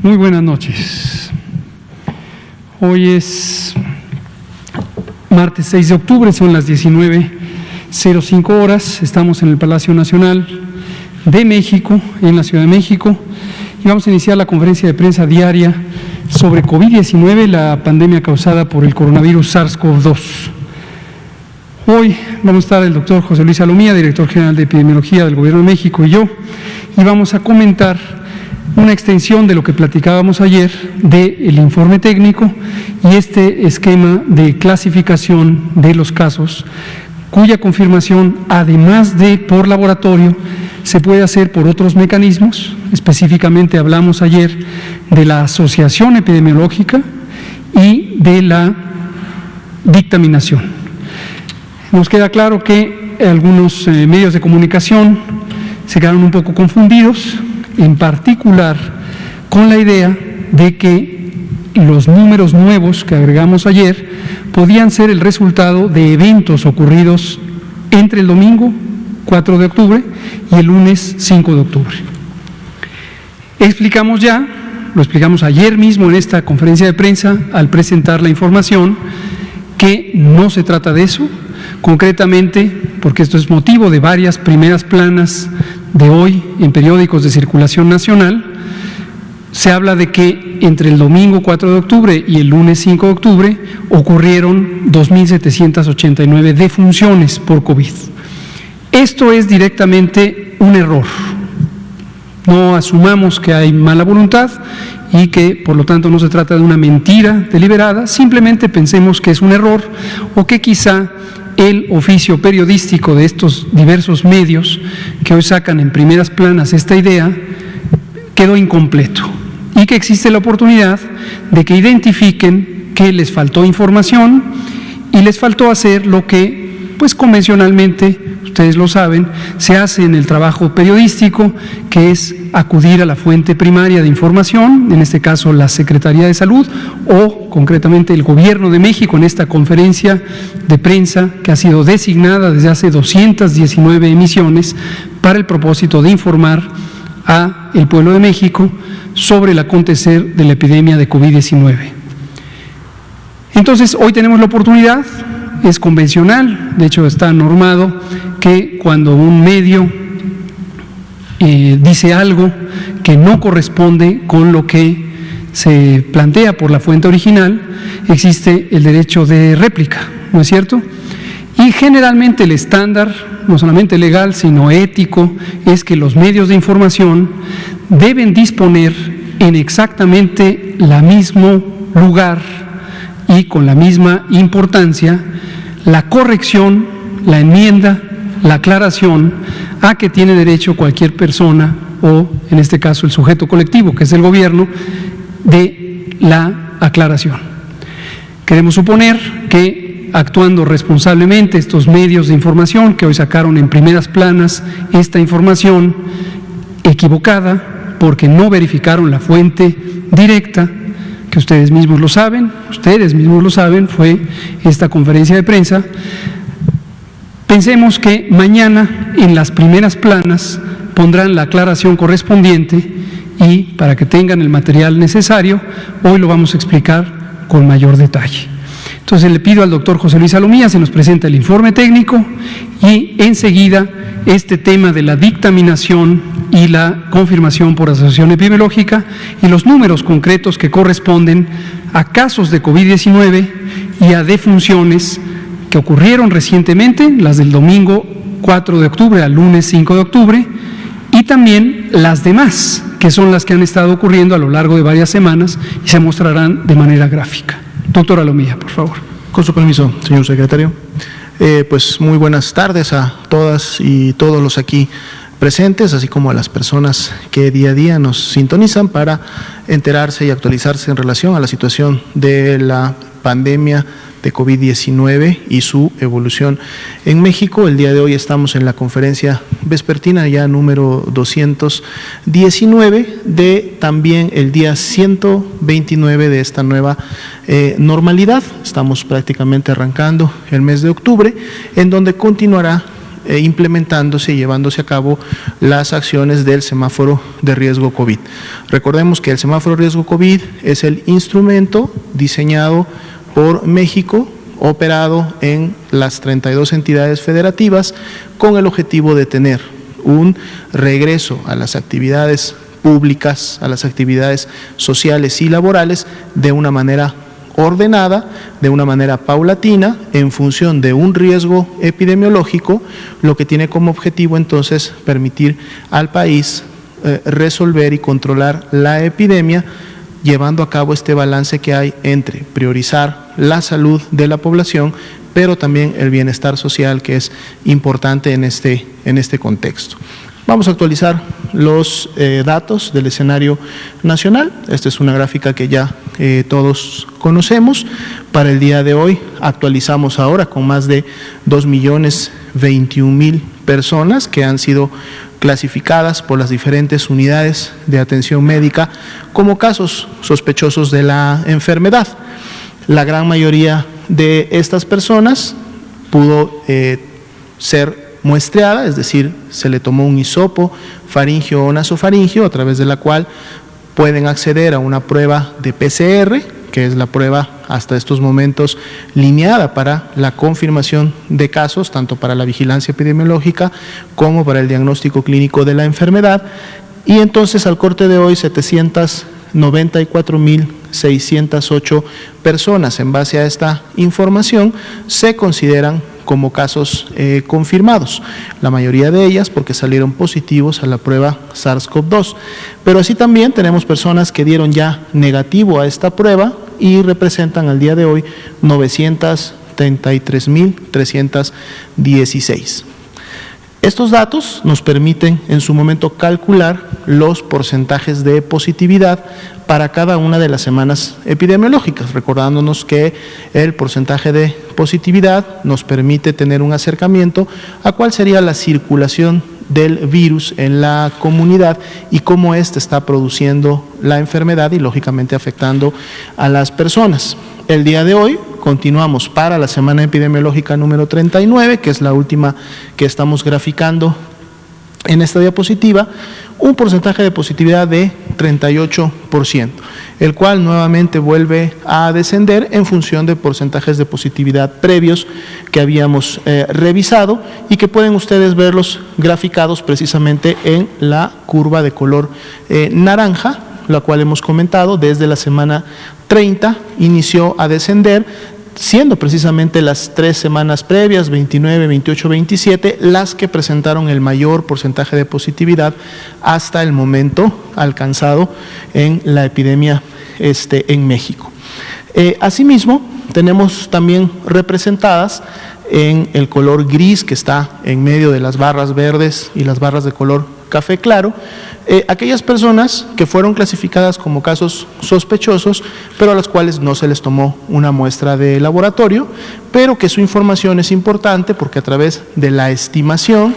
Muy buenas noches. Hoy es martes 6 de octubre, son las 19:05 horas. Estamos en el Palacio Nacional de México, en la Ciudad de México, y vamos a iniciar la conferencia de prensa diaria sobre COVID-19, la pandemia causada por el coronavirus SARS-CoV-2. Hoy vamos a estar el doctor José Luis Salomía, director general de Epidemiología del Gobierno de México, y yo, y vamos a comentar una extensión de lo que platicábamos ayer del informe técnico y este esquema de clasificación de los casos, cuya confirmación, además de por laboratorio, se puede hacer por otros mecanismos. Específicamente hablamos ayer de la asociación epidemiológica y de la dictaminación. Nos queda claro que algunos medios de comunicación se quedaron un poco confundidos, en particular con la idea de que los números nuevos que agregamos ayer podían ser el resultado de eventos ocurridos entre el domingo 4 de octubre y el lunes 5 de octubre. Lo explicamos ayer mismo en esta conferencia de prensa al presentar la información, que no se trata de eso, concretamente porque esto es motivo de varias primeras planas de hoy en periódicos de circulación nacional. Se habla de que entre el domingo 4 de octubre y el lunes 5 de octubre ocurrieron 2.789 defunciones por COVID. Esto es directamente un error. No asumamos que hay mala voluntad y que por lo tanto no se trata de una mentira deliberada, simplemente pensemos que es un error o que quizá el oficio periodístico de estos diversos medios que hoy sacan en primeras planas esta idea quedó incompleto y que existe la oportunidad de que identifiquen que les faltó información y les faltó hacer lo que, pues convencionalmente, ustedes lo saben, se hace en el trabajo periodístico, que es acudir a la fuente primaria de información, en este caso la Secretaría de Salud o concretamente el Gobierno de México en esta conferencia de prensa que ha sido designada desde hace 219 emisiones para el propósito de informar a el pueblo de México sobre el acontecer de la epidemia de COVID-19. Entonces, hoy tenemos la oportunidad, es convencional, de hecho está normado que cuando un medio dice algo que no corresponde con lo que se plantea por la fuente original, existe el derecho de réplica, ¿no es cierto? Y generalmente el estándar, no solamente legal, sino ético, es que los medios de información deben disponer en exactamente el mismo lugar y con la misma importancia la corrección, la enmienda, la aclaración a que tiene derecho cualquier persona o, en este caso, el sujeto colectivo, que es el gobierno, de la aclaración. Queremos suponer que, actuando responsablemente estos medios de información que hoy sacaron en primeras planas esta información equivocada porque no verificaron la fuente directa, que ustedes mismos lo saben, fue esta conferencia de prensa. Pensemos que mañana en las primeras planas pondrán la aclaración correspondiente y para que tengan el material necesario, hoy lo vamos a explicar con mayor detalle. Entonces le pido al doctor José Luis Salomía, se nos presenta el informe técnico y enseguida este tema de la dictaminación y la confirmación por asociación epidemiológica y los números concretos que corresponden a casos de COVID-19 y a defunciones que ocurrieron recientemente, las del domingo 4 de octubre al lunes 5 de octubre, y también las demás, que son las que han estado ocurriendo a lo largo de varias semanas y se mostrarán de manera gráfica. Doctor Salomía, por favor. Con su permiso, señor secretario. Pues muy buenas tardes a todas y todos los aquí presentes, así como a las personas que día a día nos sintonizan para enterarse y actualizarse en relación a la situación de la pandemia de COVID-19 y su evolución en México. El día de hoy estamos en la conferencia vespertina ya número 219 de también el día 129 de esta nueva normalidad. Estamos prácticamente arrancando el mes de octubre, en donde continuará implementándose y llevándose a cabo las acciones del semáforo de riesgo COVID. Recordemos que el semáforo de riesgo COVID es el instrumento diseñado por México, operado en las 32 entidades federativas, con el objetivo de tener un regreso a las actividades públicas, a las actividades sociales y laborales de una manera ordenada, de una manera paulatina, en función de un riesgo epidemiológico, lo que tiene como objetivo entonces permitir al país resolver y controlar la epidemia, llevando a cabo este balance que hay entre priorizar la salud de la población, pero también el bienestar social, que es importante en este contexto. Vamos a actualizar los datos del escenario nacional. Esta es una gráfica que ya todos conocemos. Para el día de hoy actualizamos ahora con más de 2.021.000 personas que han sido clasificadas por las diferentes unidades de atención médica como casos sospechosos de la enfermedad. La gran mayoría de estas personas pudo ser muestreada, es decir, se le tomó un hisopo faríngeo o nasofaríngeo, a través de la cual pueden acceder a una prueba de PCR, que es la prueba hasta estos momentos lineada para la confirmación de casos, tanto para la vigilancia epidemiológica como para el diagnóstico clínico de la enfermedad. Y entonces, al corte de hoy, 794.608 personas, en base a esta información, se consideran como casos confirmados, la mayoría de ellas porque salieron positivos a la prueba SARS-CoV-2. Pero así también tenemos personas que dieron ya negativo a esta prueba y representan al día de hoy 933.316. Estos datos nos permiten en su momento calcular los porcentajes de positividad para cada una de las semanas epidemiológicas, recordándonos que el porcentaje de positividad nos permite tener un acercamiento a cuál sería la circulación del virus en la comunidad y cómo éste está produciendo la enfermedad y lógicamente afectando a las personas. El día de hoy continuamos para la semana epidemiológica número 39, que es la última que estamos graficando en esta diapositiva, un porcentaje de positividad de 38%, el cual nuevamente vuelve a descender en función de porcentajes de positividad previos que habíamos revisado y que pueden ustedes verlos graficados precisamente en la curva de color naranja, la cual hemos comentado desde la semana 30 inició a descender, siendo precisamente las 3 semanas previas, 29, 28, 27, las que presentaron el mayor porcentaje de positividad hasta el momento alcanzado en la epidemia en México. Asimismo, tenemos también representadas en el color gris que está en medio de las barras verdes y las barras de color café claro, aquellas personas que fueron clasificadas como casos sospechosos, pero a las cuales no se les tomó una muestra de laboratorio, pero que su información es importante porque a través de la estimación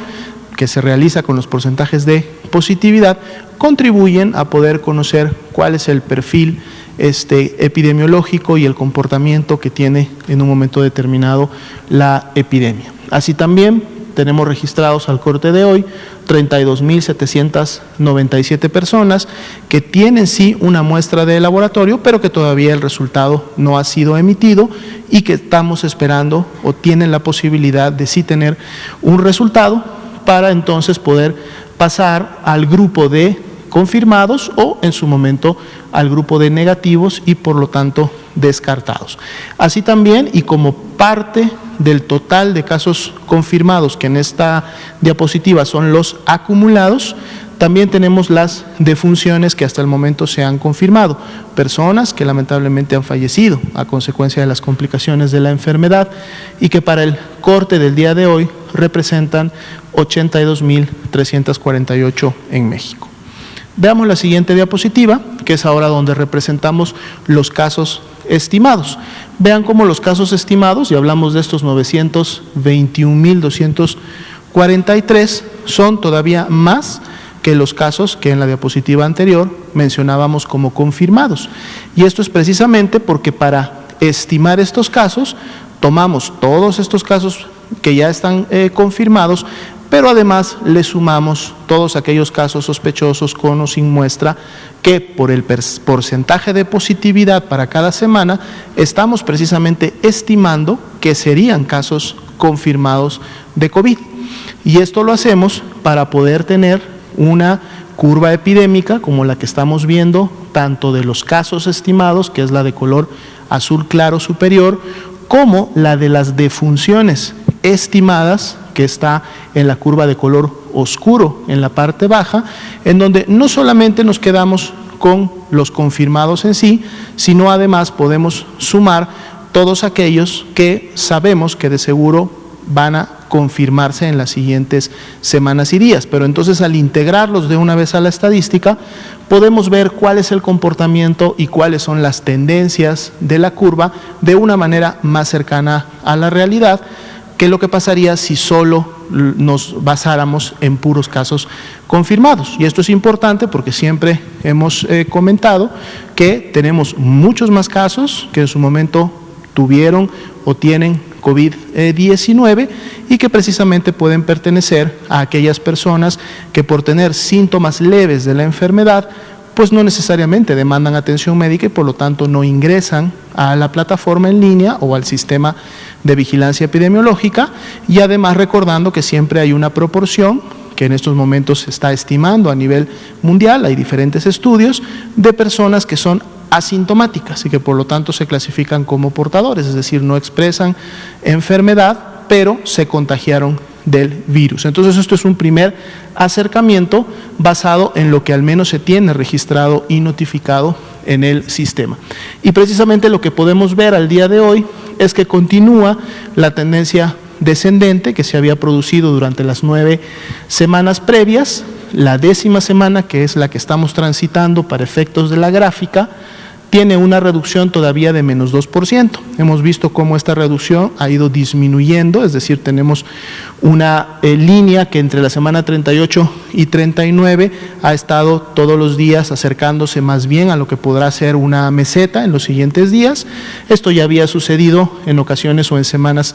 que se realiza con los porcentajes de positividad, contribuyen a poder conocer cuál es el perfil epidemiológico y el comportamiento que tiene en un momento determinado la epidemia. Así también tenemos registrados al corte de hoy 32.797 personas que tienen sí una muestra de laboratorio, pero que todavía el resultado no ha sido emitido y que estamos esperando o tienen la posibilidad de sí tener un resultado para entonces poder pasar al grupo de confirmados o en su momento al grupo de negativos y por lo tanto descartados. Así también, y como parte del total de casos confirmados, que en esta diapositiva son los acumulados, también tenemos las defunciones que hasta el momento se han confirmado, personas que lamentablemente han fallecido a consecuencia de las complicaciones de la enfermedad y que para el corte del día de hoy representan 82.348 en México. Veamos la siguiente diapositiva, que es ahora donde representamos los casos estimados. Vean cómo los casos estimados, y hablamos de estos 921.243, son todavía más que los casos que en la diapositiva anterior mencionábamos como confirmados. Y esto es precisamente porque para estimar estos casos, tomamos todos estos casos que ya están confirmados, pero además le sumamos todos aquellos casos sospechosos con o sin muestra que por el porcentaje de positividad para cada semana estamos precisamente estimando que serían casos confirmados de COVID. Y esto lo hacemos para poder tener una curva epidémica como la que estamos viendo, tanto de los casos estimados, que es la de color azul claro superior, como la de las defunciones estimadas, que está en la curva de color oscuro en la parte baja, en donde no solamente nos quedamos con los confirmados en sí, sino además podemos sumar todos aquellos que sabemos que de seguro van a confirmarse en las siguientes semanas y días. Pero entonces, al integrarlos de una vez a la estadística, podemos ver cuál es el comportamiento y cuáles son las tendencias de la curva de una manera más cercana a la realidad que lo que pasaría si solo nos basáramos en puros casos confirmados. Y esto es importante porque siempre hemos comentado que tenemos muchos más casos que en su momento tuvieron o tienen COVID-19 y que precisamente pueden pertenecer a aquellas personas que por tener síntomas leves de la enfermedad pues no necesariamente demandan atención médica y por lo tanto no ingresan a la plataforma en línea o al sistema de vigilancia epidemiológica, y además recordando que siempre hay una proporción que en estos momentos se está estimando a nivel mundial, hay diferentes estudios de personas que son asintomáticas y que por lo tanto se clasifican como portadores, es decir, no expresan enfermedad, pero se contagiaron del virus. Entonces esto es un primer acercamiento basado en lo que al menos se tiene registrado y notificado en el sistema. Y precisamente lo que podemos ver al día de hoy es que continúa la tendencia descendente que se había producido durante las 9 semanas previas. La 10ª semana, que es la que estamos transitando para efectos de la gráfica, tiene una reducción todavía de menos 2%. Hemos visto cómo esta reducción ha ido disminuyendo, es decir, tenemos una línea que entre la semana 38 y 39 ha estado todos los días acercándose más bien a lo que podrá ser una meseta en los siguientes días. Esto ya había sucedido en ocasiones o en semanas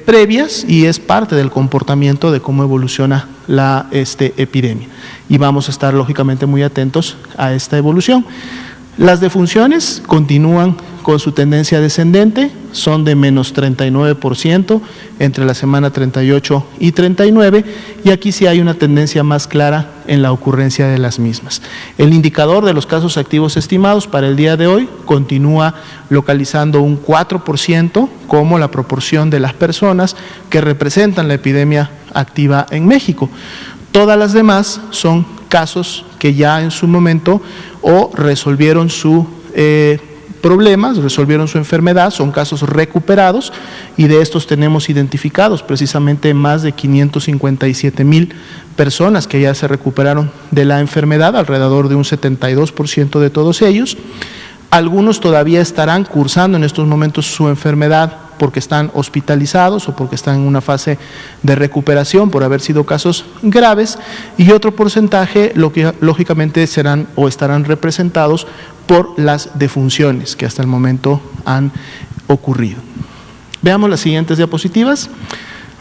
previas y es parte del comportamiento de cómo evoluciona la epidemia. Y vamos a estar lógicamente muy atentos a esta evolución. Las defunciones continúan con su tendencia descendente, son de menos 39% entre la semana 38 y 39, y aquí sí hay una tendencia más clara en la ocurrencia de las mismas. El indicador de los casos activos estimados para el día de hoy continúa localizando un 4% como la proporción de las personas que representan la epidemia activa en México. Todas las demás son casos que ya en su momento o resolvieron su problemas, resolvieron su enfermedad, son casos recuperados, y de estos tenemos identificados precisamente más de 557,000 personas que ya se recuperaron de la enfermedad, alrededor de un 72% de todos ellos. Algunos todavía estarán cursando en estos momentos su enfermedad porque están hospitalizados o porque están en una fase de recuperación por haber sido casos graves, y otro porcentaje lógicamente serán o estarán representados por las defunciones que hasta el momento han ocurrido. Veamos las siguientes diapositivas.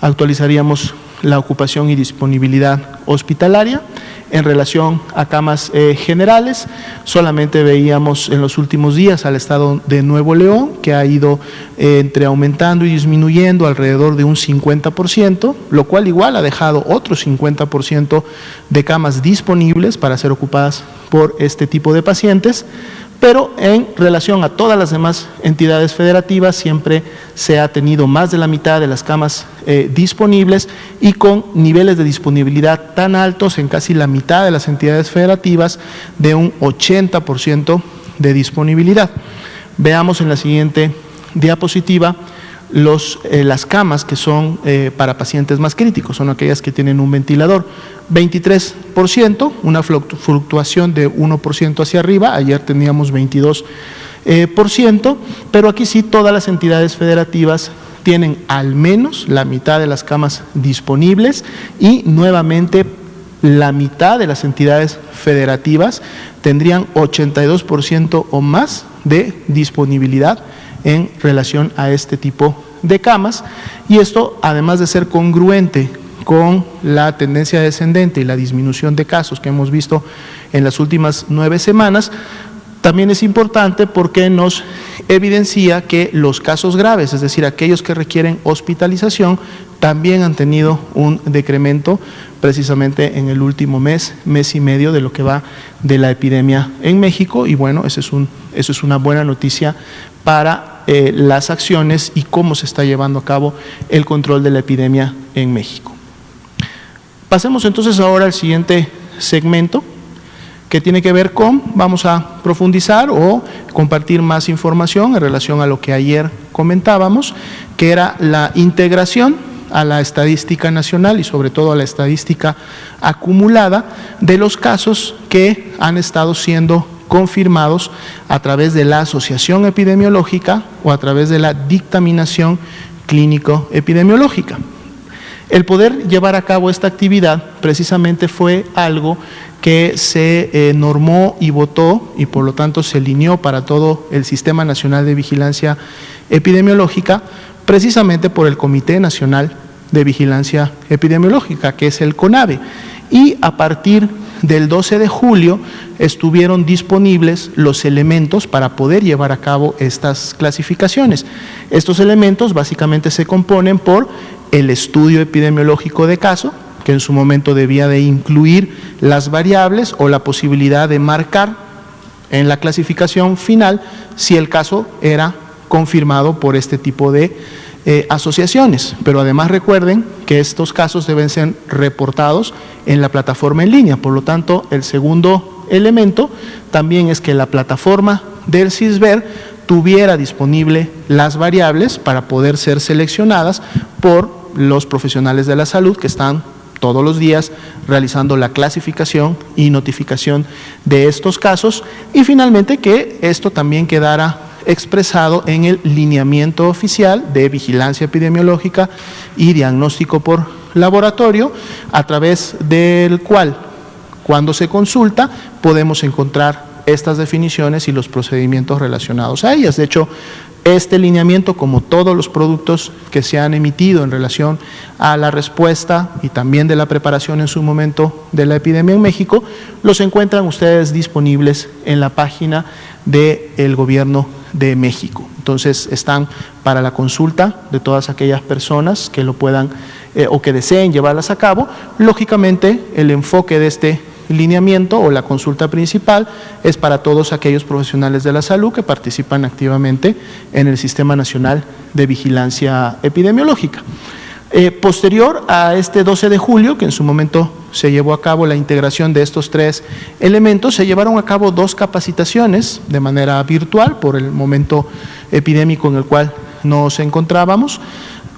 Actualizaríamos la ocupación y disponibilidad hospitalaria. En relación a camas generales, solamente veíamos en los últimos días al estado de Nuevo León, que ha ido entre aumentando y disminuyendo alrededor de un 50%, lo cual igual ha dejado otro 50% de camas disponibles para ser ocupadas por este tipo de pacientes. Pero en relación a todas las demás entidades federativas siempre se ha tenido más de la mitad de las camas disponibles, y con niveles de disponibilidad tan altos en casi la mitad de las entidades federativas de un 80% de disponibilidad. Veamos en la siguiente diapositiva las camas que son para pacientes más críticos, son aquellas que tienen un ventilador. 23%, una fluctuación de 1% hacia arriba, ayer teníamos 22%, pero aquí sí todas las entidades federativas tienen al menos la mitad de las camas disponibles, y nuevamente la mitad de las entidades federativas tendrían 82% o más de disponibilidad en relación a este tipo de camas, y esto, además de ser congruente con la tendencia descendente y la disminución de casos que hemos visto en las últimas 9 semanas, también es importante porque nos evidencia que los casos graves, es decir, aquellos que requieren hospitalización, también han tenido un decremento precisamente en el último mes y medio de lo que va de la epidemia en México, y bueno, eso es una buena noticia para las acciones y cómo se está llevando a cabo el control de la epidemia en México. Pasemos entonces ahora al siguiente segmento, que tiene que ver con, vamos a profundizar o compartir más información en relación a lo que ayer comentábamos, que era la integración a la estadística nacional y sobre todo a la estadística acumulada de los casos que han estado siendo confirmados a través de la asociación epidemiológica o a través de la dictaminación clínico-epidemiológica. El poder llevar a cabo esta actividad precisamente fue algo que se normó y votó y por lo tanto se alineó para todo el Sistema Nacional de Vigilancia Epidemiológica, precisamente por el Comité Nacional de Vigilancia Epidemiológica, que es el CONAVE, y a partir del 12 de julio estuvieron disponibles los elementos para poder llevar a cabo estas clasificaciones. Estos elementos básicamente se componen por el estudio epidemiológico de caso, que en su momento debía de incluir las variables o la posibilidad de marcar en la clasificación final si el caso era confirmado por este tipo de asociaciones. Pero además recuerden que estos casos deben ser reportados en la plataforma en línea. Por lo tanto, el segundo elemento también es que la plataforma del CISBER tuviera disponible las variables para poder ser seleccionadas por los profesionales de la salud que están todos los días realizando la clasificación y notificación de estos casos, y finalmente que esto también quedara expresado en el lineamiento oficial de vigilancia epidemiológica y diagnóstico por laboratorio, a través del cual, cuando se consulta, podemos encontrar estas definiciones y los procedimientos relacionados a ellas. De hecho, este lineamiento, como todos los productos que se han emitido en relación a la respuesta y también de la preparación en su momento de la epidemia en México, los encuentran ustedes disponibles en la página del Gobierno de México. Entonces, están para la consulta de todas aquellas personas que lo puedan o que deseen llevarlas a cabo. Lógicamente, el enfoque de este lineamiento o la consulta principal es para todos aquellos profesionales de la salud que participan activamente en el Sistema Nacional de Vigilancia Epidemiológica. Posterior a este 12 de julio, que en su momento se llevó a cabo la integración de estos 3 elementos, se llevaron a cabo 2 capacitaciones de manera virtual por el momento epidémico en el cual nos encontrábamos.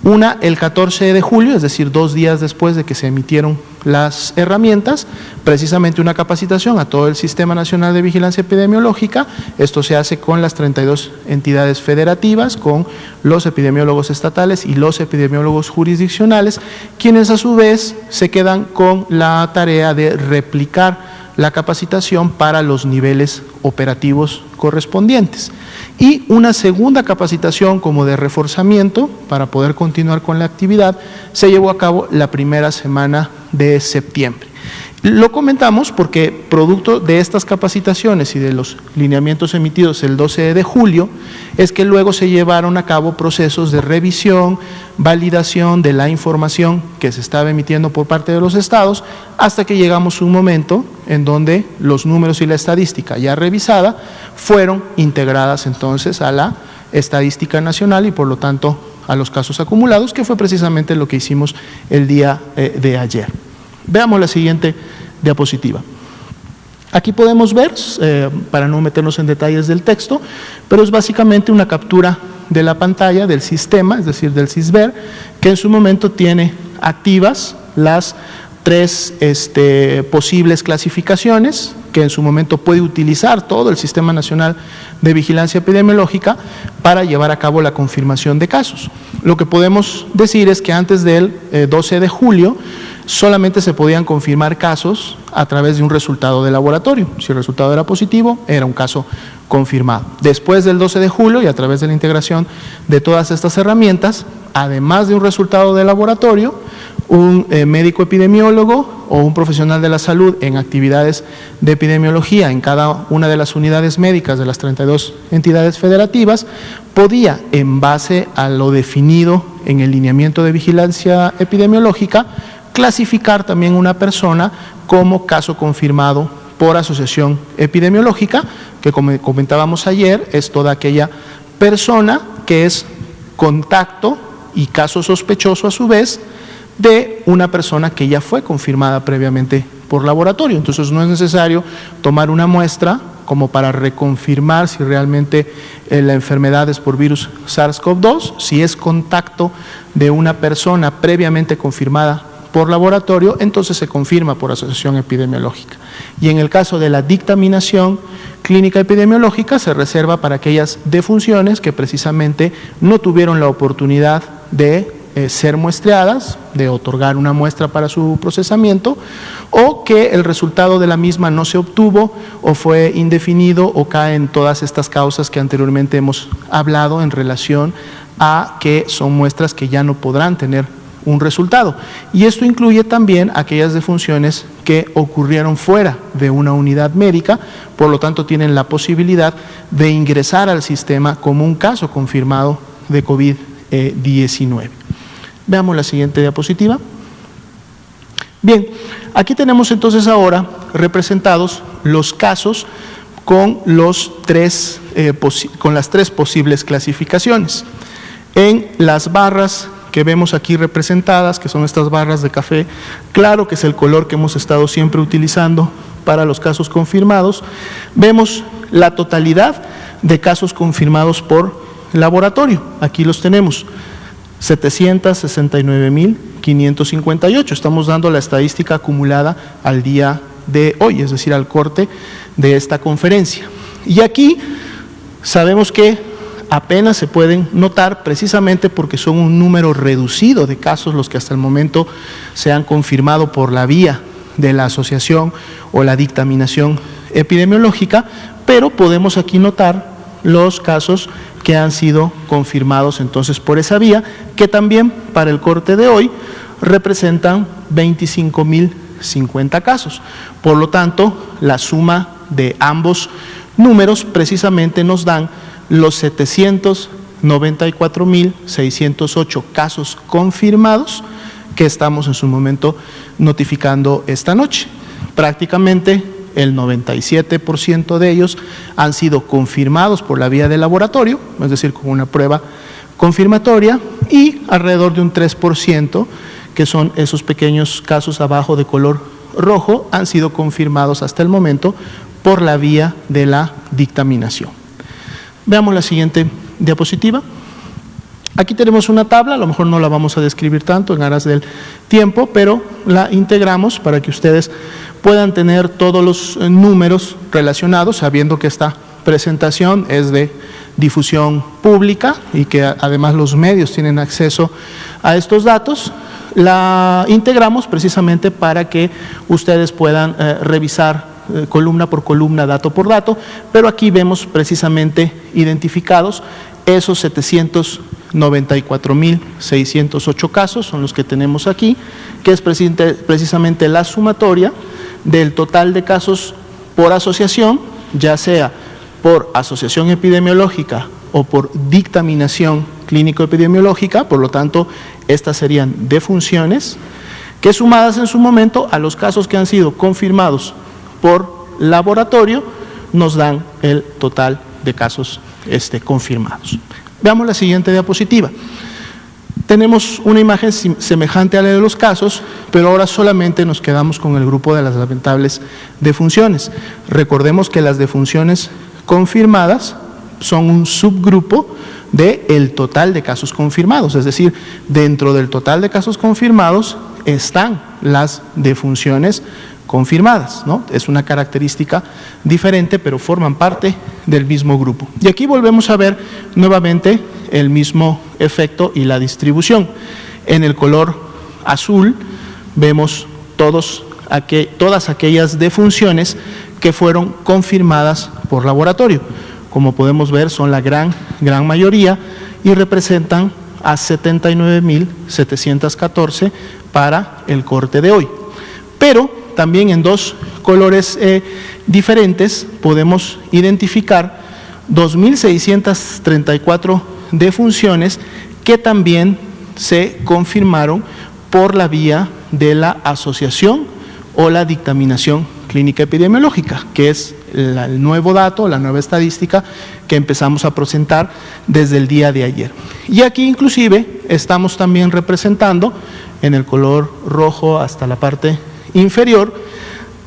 Una el 14 de julio, es decir, 2 días después de que se emitieron las herramientas, precisamente una capacitación a todo el Sistema Nacional de Vigilancia Epidemiológica. Esto se hace con las 32 entidades federativas, con los epidemiólogos estatales y los epidemiólogos jurisdiccionales, quienes a su vez se quedan con la tarea de replicar la capacitación para los niveles operativos correspondientes. Y una segunda capacitación como de reforzamiento para poder continuar con la actividad se llevó a cabo la primera semana de septiembre. Lo comentamos porque producto de estas capacitaciones y de los lineamientos emitidos el 12 de julio es que luego se llevaron a cabo procesos de revisión, validación de la información que se estaba emitiendo por parte de los estados, hasta que llegamos a un momento en donde los números y la estadística ya revisada fueron integradas entonces a la estadística nacional y por lo tanto a los casos acumulados, que fue precisamente lo que hicimos el día de ayer. Veamos la siguiente diapositiva. Aquí podemos ver, para no meternos en detalles del texto, pero es básicamente una captura de la pantalla del sistema, es decir, del CISBER, que en su momento tiene activas las 3 posibles clasificaciones que en su momento puede utilizar todo el Sistema Nacional de Vigilancia Epidemiológica para llevar a cabo la confirmación de casos. Lo que podemos decir es que antes del 12 de julio solamente se podían confirmar casos a través de un resultado de laboratorio. Si el resultado era positivo, era un caso confirmado. Después del 12 de julio y a través de la integración de todas estas herramientas, además de un resultado de laboratorio, un médico epidemiólogo o un profesional de la salud en actividades de epidemiología en cada una de las unidades médicas de las 32 entidades federativas podía, en base a lo definido en el lineamiento de vigilancia epidemiológica, clasificar también una persona como caso confirmado por asociación epidemiológica, que como comentábamos ayer, es toda aquella persona que es contacto y caso sospechoso a su vez de una persona que ya fue confirmada previamente por laboratorio. Entonces no es necesario tomar una muestra como para reconfirmar si realmente la enfermedad es por virus SARS-CoV-2, si es contacto de una persona previamente confirmada por laboratorio, entonces se confirma por asociación epidemiológica. Y en el caso de la dictaminación clínica epidemiológica se reserva para aquellas defunciones que precisamente no tuvieron la oportunidad de ser muestreadas, de otorgar una muestra para su procesamiento, o que el resultado de la misma no se obtuvo o fue indefinido o cae en todas estas causas que anteriormente hemos hablado en relación a que son muestras que ya no podrán tener un resultado. Y esto incluye también aquellas defunciones que ocurrieron fuera de una unidad médica, por lo tanto tienen la posibilidad de ingresar al sistema como un caso confirmado de COVID-19. Veamos la siguiente diapositiva. Bien, aquí tenemos entonces ahora representados los casos con las tres posibles clasificaciones. En las barras que vemos aquí representadas, que son estas barras de café claro, que es el color que hemos estado siempre utilizando para los casos confirmados, vemos la totalidad de casos confirmados por laboratorio. Aquí los tenemos, 769.558. Estamos dando la estadística acumulada al día de hoy, es decir, al corte de esta conferencia. Y aquí sabemos que apenas se pueden notar, precisamente porque son un número reducido de casos los que hasta el momento se han confirmado por la vía de la asociación o la dictaminación epidemiológica, pero podemos aquí notar los casos que han sido confirmados entonces por esa vía, que también para el corte de hoy representan 25.050 casos. Por lo tanto, la suma de ambos números precisamente nos dan los 794.608 casos confirmados que estamos en su momento notificando esta noche. Prácticamente el 97% de ellos han sido confirmados por la vía del laboratorio, es decir, con una prueba confirmatoria, y alrededor de un 3%, que son esos pequeños casos abajo de color rojo, han sido confirmados hasta el momento por la vía de la dictaminación. Veamos la siguiente diapositiva. Aquí tenemos una tabla, a lo mejor no la vamos a describir tanto en aras del tiempo, pero la integramos para que ustedes puedan tener todos los números relacionados, sabiendo que esta presentación es de difusión pública y que además los medios tienen acceso a estos datos. La integramos precisamente para que ustedes puedan revisar columna por columna, dato por dato, pero aquí vemos precisamente identificados esos 794.608 casos, son los que tenemos aquí, que es precisamente la sumatoria del total de casos por asociación, ya sea por asociación epidemiológica o por dictaminación clínico-epidemiológica. Por lo tanto, estas serían defunciones que, sumadas en su momento a los casos que han sido confirmados por laboratorio, nos dan el total de casos confirmados. Veamos la siguiente diapositiva. Tenemos una imagen semejante a la de los casos, pero ahora solamente nos quedamos con el grupo de las lamentables defunciones. Recordemos que las defunciones confirmadas son un subgrupo del total de casos confirmados, es decir, dentro del total de casos confirmados están las defunciones confirmadas, ¿no? Es una característica diferente, pero forman parte del mismo grupo. Y aquí volvemos a ver nuevamente el mismo efecto y la distribución. En el color azul vemos todas aquellas defunciones que fueron confirmadas por laboratorio. Como podemos ver, son la gran mayoría y representan a 79.714 para el corte de hoy. Pero también en dos colores diferentes podemos identificar 2.634 defunciones que también se confirmaron por la vía de la asociación o la dictaminación clínica epidemiológica, que es el nuevo dato, la nueva estadística que empezamos a presentar desde el día de ayer. Y aquí inclusive estamos también representando en el color rojo hasta la parte inferior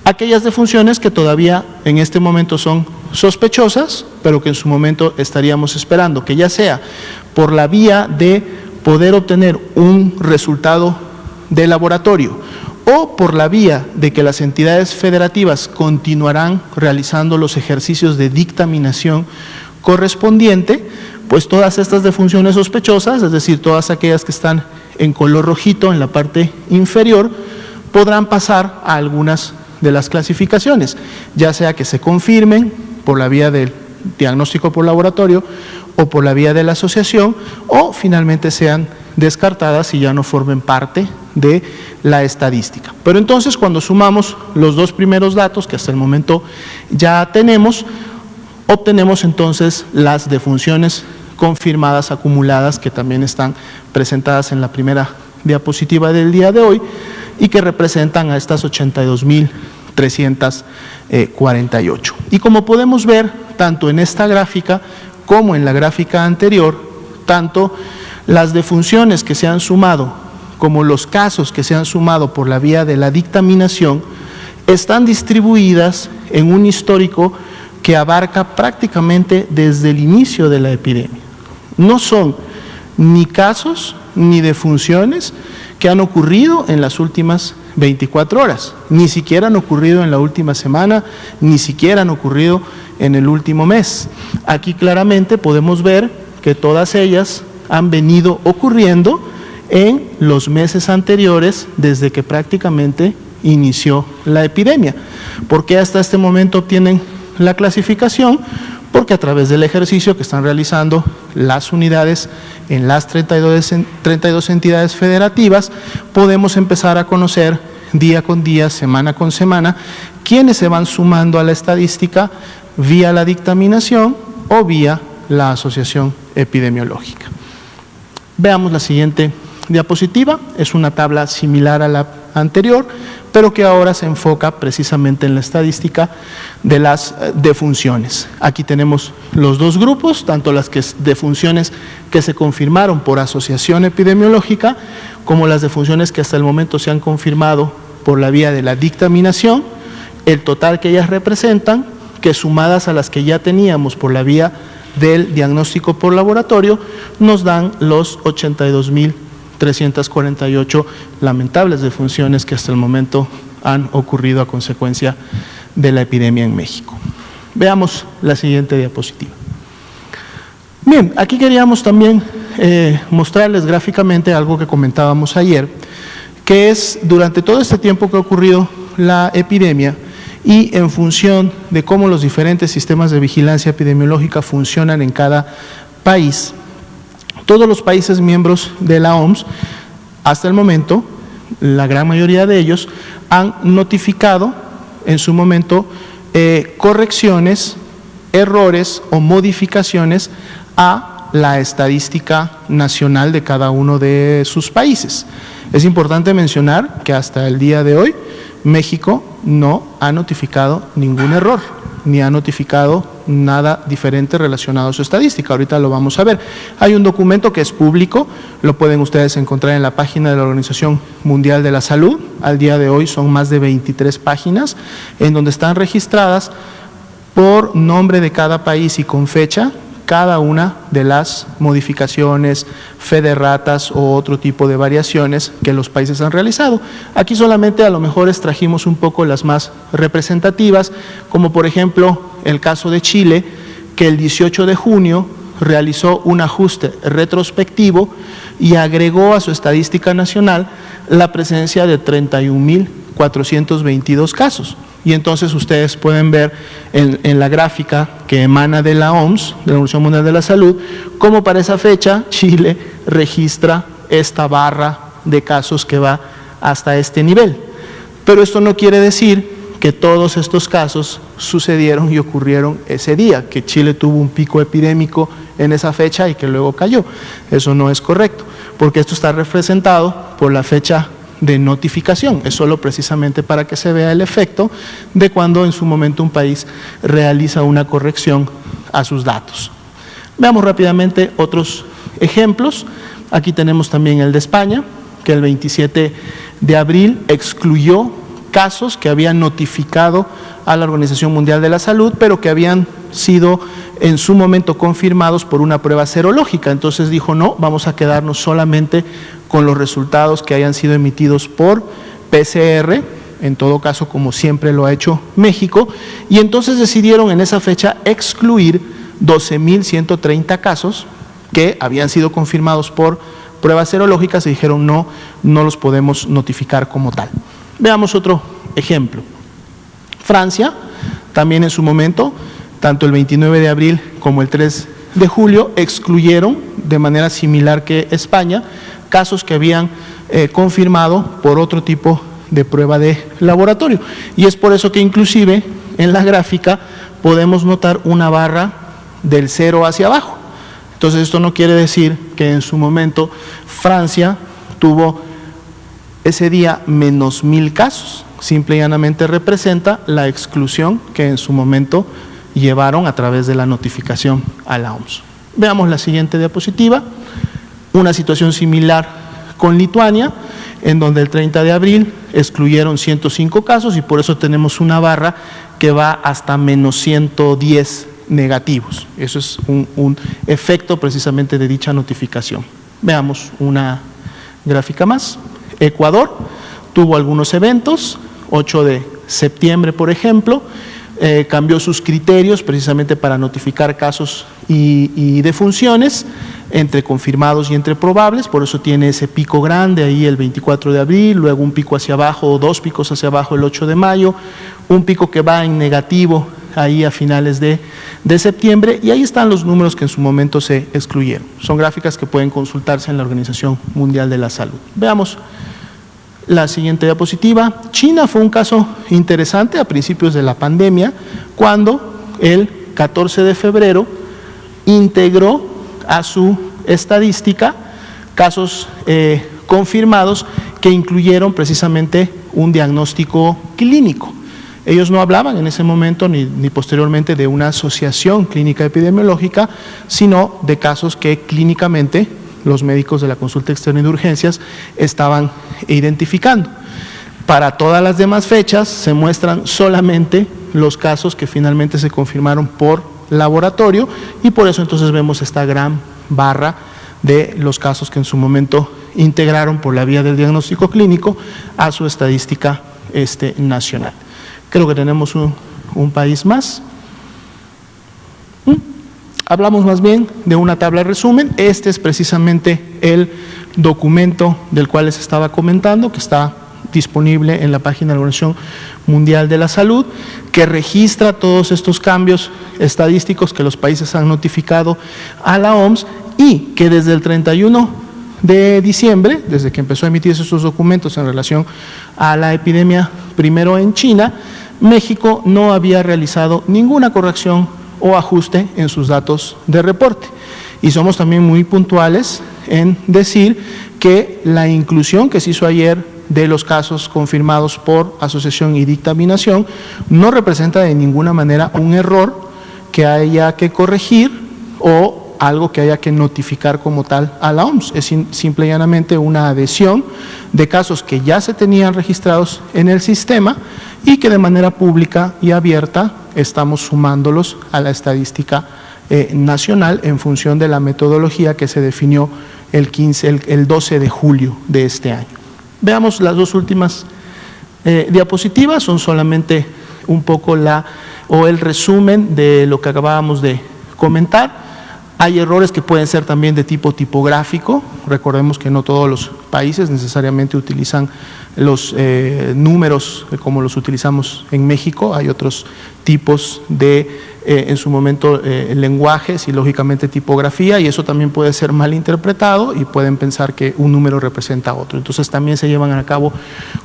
aquellas defunciones que todavía en este momento son sospechosas, pero que en su momento estaríamos esperando que ya sea por la vía de poder obtener un resultado de laboratorio o por la vía de que las entidades federativas continuarán realizando los ejercicios de dictaminación correspondiente, pues todas estas defunciones sospechosas, es decir, todas aquellas que están en color rojito en la parte inferior, podrán pasar a algunas de las clasificaciones, ya sea que se confirmen por la vía del diagnóstico por laboratorio o por la vía de la asociación, o finalmente sean descartadas y ya no formen parte de la estadística. Pero entonces, cuando sumamos los dos primeros datos que hasta el momento ya tenemos, obtenemos entonces las defunciones confirmadas acumuladas, que también están presentadas en la primera diapositiva del día de hoy y que representan a estas 82.348. Y como podemos ver, tanto en esta gráfica como en la gráfica anterior, tanto las defunciones que se han sumado como los casos que se han sumado por la vía de la dictaminación están distribuidas en un histórico que abarca prácticamente desde el inicio de la epidemia. No son ni casos ni defunciones que han ocurrido en las últimas 24 horas, ni siquiera han ocurrido en la última semana, ni siquiera han ocurrido en el último mes. Aquí claramente podemos ver que todas ellas han venido ocurriendo en los meses anteriores desde que prácticamente inició la epidemia. ¿Por qué hasta este momento obtienen la clasificación? Porque a través del ejercicio que están realizando las unidades en las 32 entidades federativas, podemos empezar a conocer día con día, semana con semana, quiénes se van sumando a la estadística vía la dictaminación o vía la asociación epidemiológica. Veamos la siguiente diapositiva. Es una tabla similar a la anterior, pero que ahora se enfoca precisamente en la estadística de las defunciones. Aquí tenemos los dos grupos, tanto las defunciones que se confirmaron por asociación epidemiológica, como las defunciones que hasta el momento se han confirmado por la vía de la dictaminación, el total que ellas representan, que sumadas a las que ya teníamos por la vía del diagnóstico por laboratorio, nos dan los 82.348 lamentables defunciones que hasta el momento han ocurrido a consecuencia de la epidemia en México. Veamos la siguiente diapositiva. Bien, aquí queríamos también mostrarles gráficamente algo que comentábamos ayer, que es durante todo este tiempo que ha ocurrido la epidemia y en función de cómo los diferentes sistemas de vigilancia epidemiológica funcionan en cada país, todos los países miembros de la OMS, hasta el momento, la gran mayoría de ellos, han notificado en su momento correcciones, errores o modificaciones a la estadística nacional de cada uno de sus países. Es importante mencionar que hasta el día de hoy, México no ha notificado ningún error, ni ha notificado nada diferente relacionado a su estadística. Ahorita lo vamos a ver. Hay un documento que es público, lo pueden ustedes encontrar en la página de la Organización Mundial de la Salud. Al día de hoy son más de 23 páginas, en donde están registradas por nombre de cada país y con fecha cada una de las modificaciones, federratas o otro tipo de variaciones que los países han realizado. Aquí solamente a lo mejor extrajimos un poco las más representativas, como por ejemplo el caso de Chile, que el 18 de junio realizó un ajuste retrospectivo y agregó a su estadística nacional la presencia de 31.422 casos. Y entonces ustedes pueden ver en la gráfica que emana de la OMS, de la Organización Mundial de la Salud, cómo para esa fecha Chile registra esta barra de casos que va hasta este nivel. Pero esto no quiere decir que todos estos casos sucedieron y ocurrieron ese día, que Chile tuvo un pico epidémico en esa fecha y que luego cayó. Eso no es correcto, porque esto está representado por la fecha de notificación. Es solo precisamente para que se vea el efecto de cuando en su momento un país realiza una corrección a sus datos. Veamos rápidamente otros ejemplos. Aquí tenemos también el de España, que el 27 de abril excluyó casos que habían notificado a la Organización Mundial de la Salud, pero que habían sido en su momento confirmados por una prueba serológica. Entonces dijo, no, vamos a quedarnos solamente con los resultados que hayan sido emitidos por PCR, en todo caso como siempre lo ha hecho México, y entonces decidieron en esa fecha excluir 12.130 casos que habían sido confirmados por pruebas serológicas y dijeron no los podemos notificar como tal. Veamos otro ejemplo. Francia, también en su momento, tanto el 29 de abril como el 3 de julio, excluyeron de manera similar que España casos que habían confirmado por otro tipo de prueba de laboratorio. Y es por eso que inclusive en la gráfica podemos notar una barra del 0 hacia abajo. Entonces esto no quiere decir que en su momento Francia tuvo ese día menos 1.000 casos, simple y llanamente representa la exclusión que en su momento llevaron a través de la notificación a la OMS. Veamos la siguiente diapositiva, una situación similar con Lituania, en donde el 30 de abril excluyeron 105 casos y por eso tenemos una barra que va hasta menos 110 negativos. Eso es un efecto precisamente de dicha notificación. Veamos una gráfica más. Ecuador tuvo algunos eventos, 8 de septiembre por ejemplo, cambió sus criterios precisamente para notificar casos y defunciones entre confirmados y entre probables, por eso tiene ese pico grande ahí el 24 de abril, luego un pico hacia abajo o dos picos hacia abajo el 8 de mayo, un pico que va en negativo ahí a finales de septiembre, y ahí están los números que en su momento se excluyeron. Son gráficas que pueden consultarse en la Organización Mundial de la Salud. Veamos la siguiente diapositiva. China fue un caso interesante a principios de la pandemia, cuando el 14 de febrero integró a su estadística casos confirmados que incluyeron precisamente un diagnóstico clínico. Ellos no hablaban en ese momento ni posteriormente de una asociación clínica epidemiológica, sino de casos que clínicamente los médicos de la consulta externa y de urgencias estaban identificando. Para todas las demás fechas se muestran solamente los casos que finalmente se confirmaron por laboratorio y por eso entonces vemos esta gran barra de los casos que en su momento integraron por la vía del diagnóstico clínico a su estadística nacional. Creo que tenemos un país más. Hablamos más bien de una tabla de resumen. Este es precisamente el documento del cual les estaba comentando, que está disponible en la página de la Organización Mundial de la Salud, que registra todos estos cambios estadísticos que los países han notificado a la OMS y que desde el 31 de diciembre, desde que empezó a emitirse estos documentos en relación a la epidemia primero en China, México no había realizado ninguna corrección o ajuste en sus datos de reporte. Y somos también muy puntuales en decir que la inclusión que se hizo ayer de los casos confirmados por asociación y dictaminación no representa de ninguna manera un error que haya que corregir o algo que haya que notificar como tal a la OMS. Es simple y llanamente una adhesión de casos que ya se tenían registrados en el sistema y que de manera pública y abierta estamos sumándolos a la estadística nacional en función de la metodología que se definió el 12 de julio de este año. Veamos las dos últimas diapositivas, son solamente un poco el resumen de lo que acabábamos de comentar. Hay errores que pueden ser también de tipo tipográfico. Recordemos que no todos los países necesariamente utilizan los números como los utilizamos en México. Hay otros tipos de, en su momento, lenguajes y lógicamente tipografía, y eso también puede ser mal interpretado y pueden pensar que un número representa otro. Entonces también se llevan a cabo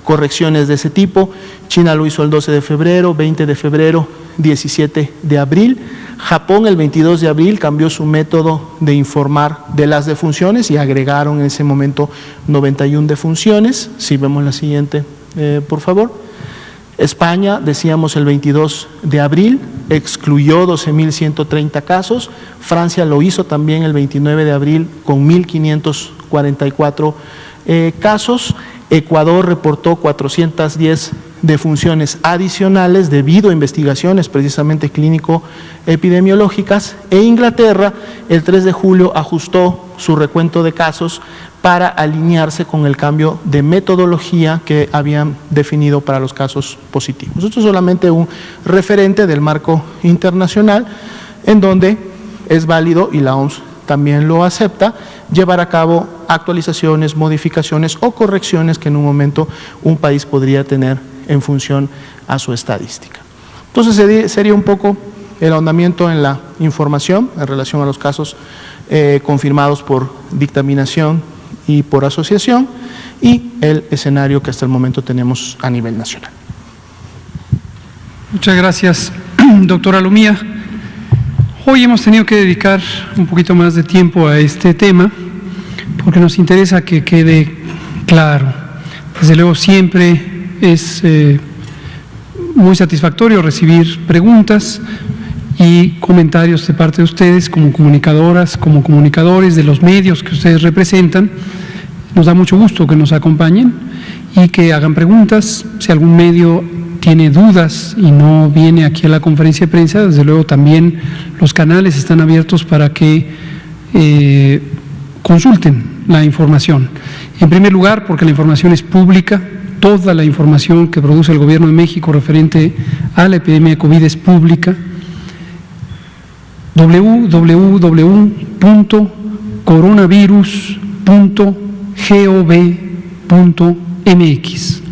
correcciones de ese tipo. China lo hizo el 12 de febrero, 20 de febrero, 17 de abril. Japón el 22 de abril cambió su método de informar de las defunciones y agregaron en ese momento 91 defunciones. Si vemos la siguiente, por favor. España, decíamos el 22 de abril, excluyó 12.130 casos. Francia lo hizo también el 29 de abril con 1.544 casos. Ecuador reportó 410 defunciones adicionales debido a investigaciones precisamente clínico-epidemiológicas, e Inglaterra el 3 de julio ajustó su recuento de casos para alinearse con el cambio de metodología que habían definido para los casos positivos. Esto es solamente un referente del marco internacional en donde es válido, y la OMS también lo acepta, llevar a cabo actualizaciones, modificaciones o correcciones que en un momento un país podría tener en función a su estadística. Entonces sería un poco el ahondamiento en la información en relación a los casos confirmados por dictaminación y por asociación, y el escenario que hasta el momento tenemos a nivel nacional. Muchas gracias, doctora Lumía. Hoy hemos tenido que dedicar un poquito más de tiempo a este tema porque nos interesa que quede claro. Desde luego siempre es muy satisfactorio recibir preguntas y comentarios de parte de ustedes como comunicadoras, como comunicadores de los medios que ustedes representan. Nos da mucho gusto que nos acompañen y que hagan preguntas. Si algún medio tiene dudas y no viene aquí a la conferencia de prensa, desde luego también los canales están abiertos para que consulten la información. En primer lugar, porque la información es pública. Toda la información que produce el Gobierno de México referente a la epidemia de COVID es pública. www.coronavirus.gov.mx.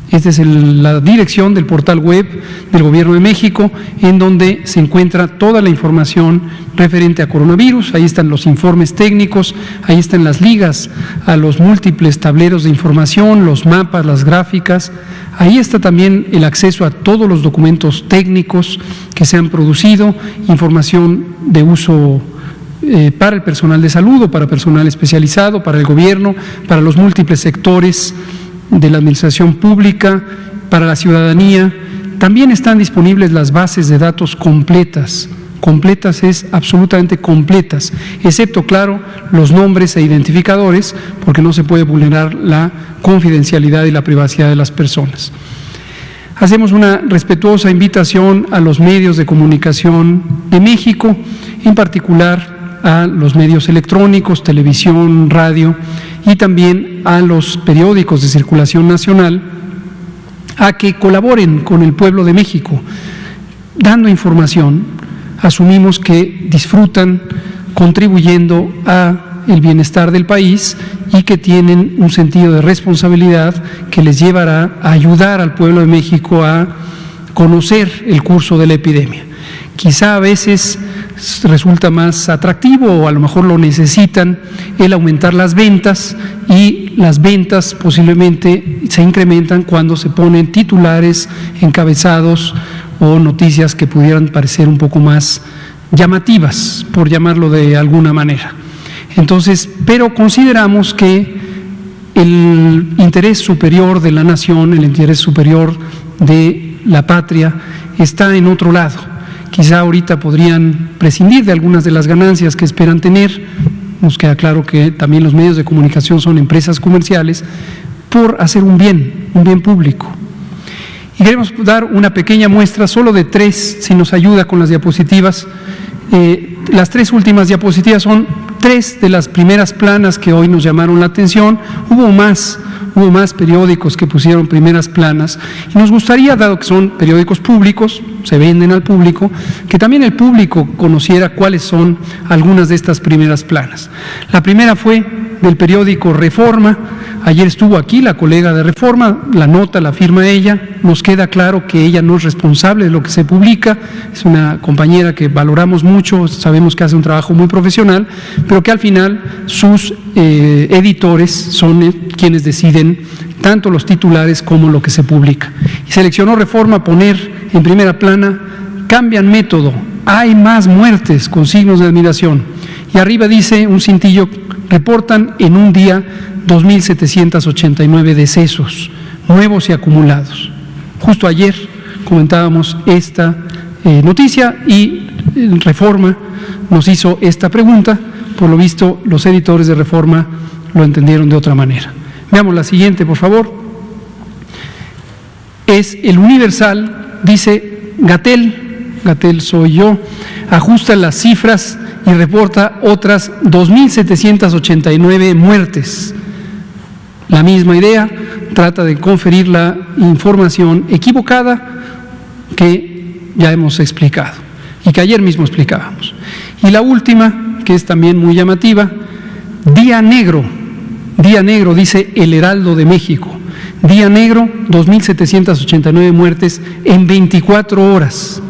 Esta es la dirección del portal web del Gobierno de México, en donde se encuentra toda la información referente a coronavirus. Ahí están los informes técnicos, ahí están las ligas a los múltiples tableros de información, los mapas, las gráficas. Ahí está también el acceso a todos los documentos técnicos que se han producido, información de uso para el personal de salud o para personal especializado, para el gobierno, para los múltiples sectores de la administración pública, para la ciudadanía. También están disponibles las bases de datos completas. Completas es absolutamente completas, excepto, claro, los nombres e identificadores, porque no se puede vulnerar la confidencialidad y la privacidad de las personas. Hacemos una respetuosa invitación a los medios de comunicación de México, en particular a los medios electrónicos, televisión, radio, y también a los periódicos de circulación nacional, a que colaboren con el pueblo de México, dando información. Asumimos que disfrutan contribuyendo a el bienestar del país y que tienen un sentido de responsabilidad que les llevará a ayudar al pueblo de México a conocer el curso de la epidemia. Quizá a veces resulta más atractivo, o a lo mejor lo necesitan, el aumentar las ventas, y las ventas posiblemente se incrementan cuando se ponen titulares, encabezados o noticias que pudieran parecer un poco más llamativas, por llamarlo de alguna manera. Entonces, pero consideramos que el interés superior de la nación, el interés superior de la patria, está en otro lado. Quizá ahorita podrían prescindir de algunas de las ganancias que esperan tener. Nos queda claro que también los medios de comunicación son empresas comerciales, por hacer un bien público. Y queremos dar una pequeña muestra, solo de 3, si nos ayuda con las diapositivas. Las 3 últimas diapositivas son 3 de las primeras planas que hoy nos llamaron la atención. Hubo hubo más periódicos que pusieron primeras planas, y nos gustaría, dado que son periódicos públicos, se venden al público, que también el público conociera cuáles son algunas de estas primeras planas. La primera fue del periódico Reforma. Ayer estuvo aquí la colega de Reforma, la nota la firma ella, nos queda claro que ella no es responsable de lo que se publica, es una compañera que valoramos mucho, sabemos que hace un trabajo muy profesional, pero que al final sus editores son quienes deciden tanto los titulares como lo que se publica. Y seleccionó Reforma poner en primera plana: cambian método, hay más muertes, con signos de admiración. Y arriba dice un cintillo: reportan en un día 2.789 decesos, nuevos y acumulados. Justo ayer comentábamos esta noticia y Reforma nos hizo esta pregunta. Por lo visto, los editores de Reforma lo entendieron de otra manera. Veamos la siguiente, por favor. Es el Universal, dice: Gatell soy yo, ajusta las cifras y reporta otras 2.789 muertes. La misma idea, trata de conferir la información equivocada que ya hemos explicado y que ayer mismo explicábamos. Y la última, que es también muy llamativa: día negro, dice El Heraldo de México. Día negro, 2.789 muertes en 24 horas.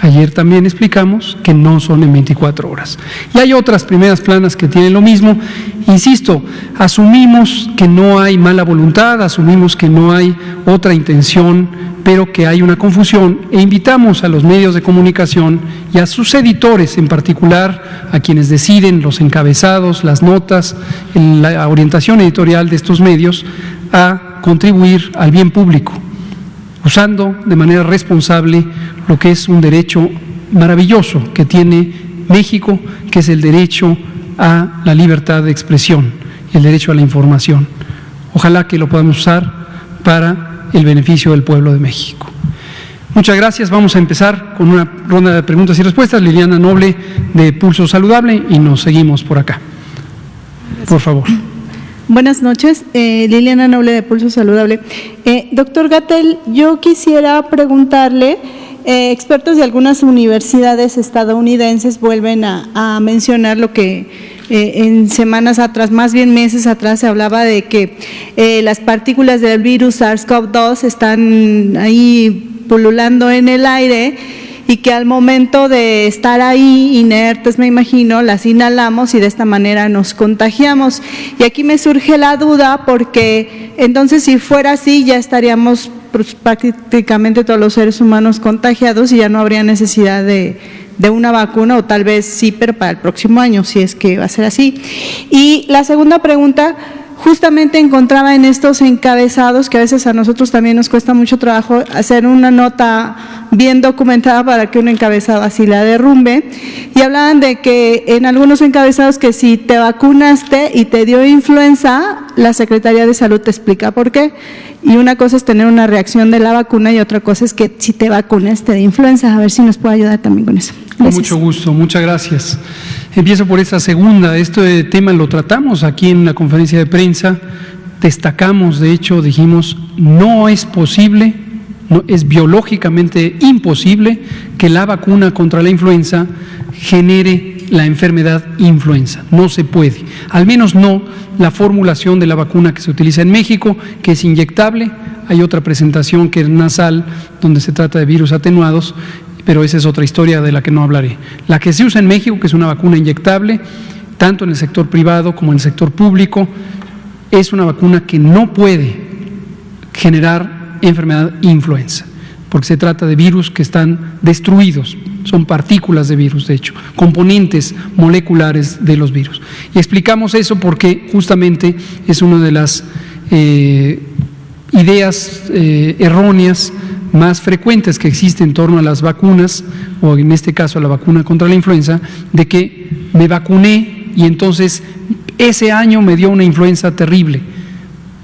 Ayer también explicamos que no son en 24 horas. Y hay otras primeras planas que tienen lo mismo. Insisto, asumimos que no hay mala voluntad, asumimos que no hay otra intención, pero que hay una confusión, e invitamos a los medios de comunicación y a sus editores en particular, a quienes deciden los encabezados, las notas, la orientación editorial de estos medios, a contribuir al bien público, usando de manera responsable lo que es un derecho maravilloso que tiene México, que es el derecho a la libertad de expresión, el derecho a la información. Ojalá que lo podamos usar para el beneficio del pueblo de México. Muchas gracias. Vamos a empezar con una ronda de preguntas y respuestas. Liliana Noble, de Pulso Saludable, y nos seguimos por acá. Por favor. Buenas noches, Liliana Noble, de Pulso Saludable. Doctor Gatell, yo quisiera preguntarle, expertos de algunas universidades estadounidenses vuelven a mencionar lo que en semanas atrás, más bien meses atrás, se hablaba de que las partículas del virus SARS-CoV-2 están ahí pululando en el aire, y que al momento de estar ahí inertes, me imagino, las inhalamos y de esta manera nos contagiamos. Y aquí me surge la duda, porque entonces, si fuera así, ya estaríamos prácticamente todos los seres humanos contagiados y ya no habría necesidad de una vacuna, o tal vez sí, pero para el próximo año, si es que va a ser así. Y la segunda pregunta, justamente encontraba en estos encabezados, que a veces a nosotros también nos cuesta mucho trabajo hacer una nota bien documentada para que un encabezado así la derrumbe, y hablaban de que en algunos encabezados que si te vacunaste y te dio influenza, la Secretaría de Salud te explica por qué, y una cosa es tener una reacción de la vacuna y otra cosa es que si te vacunas te dé influenza. A ver si nos puede ayudar también con eso. Gracias. Con mucho gusto, muchas gracias. Empiezo por esta segunda. Este tema lo tratamos aquí en la conferencia de prensa, destacamos, de hecho, dijimos: no es posible, no, es biológicamente imposible que la vacuna contra la influenza genere la enfermedad influenza. No se puede, al menos no la formulación de la vacuna que se utiliza en México, que es inyectable. Hay otra presentación que es nasal, donde se trata de virus atenuados, pero esa es otra historia de la que no hablaré. La que se usa en México, que es una vacuna inyectable, tanto en el sector privado como en el sector público, es una vacuna que no puede generar enfermedad influenza, porque se trata de virus que están destruidos, son partículas de virus, de hecho, componentes moleculares de los virus. Y explicamos eso porque justamente es una de las ideas erróneas más frecuentes que existen en torno a las vacunas, o en este caso a la vacuna contra la influenza, de que me vacuné y entonces ese año me dio una influenza terrible.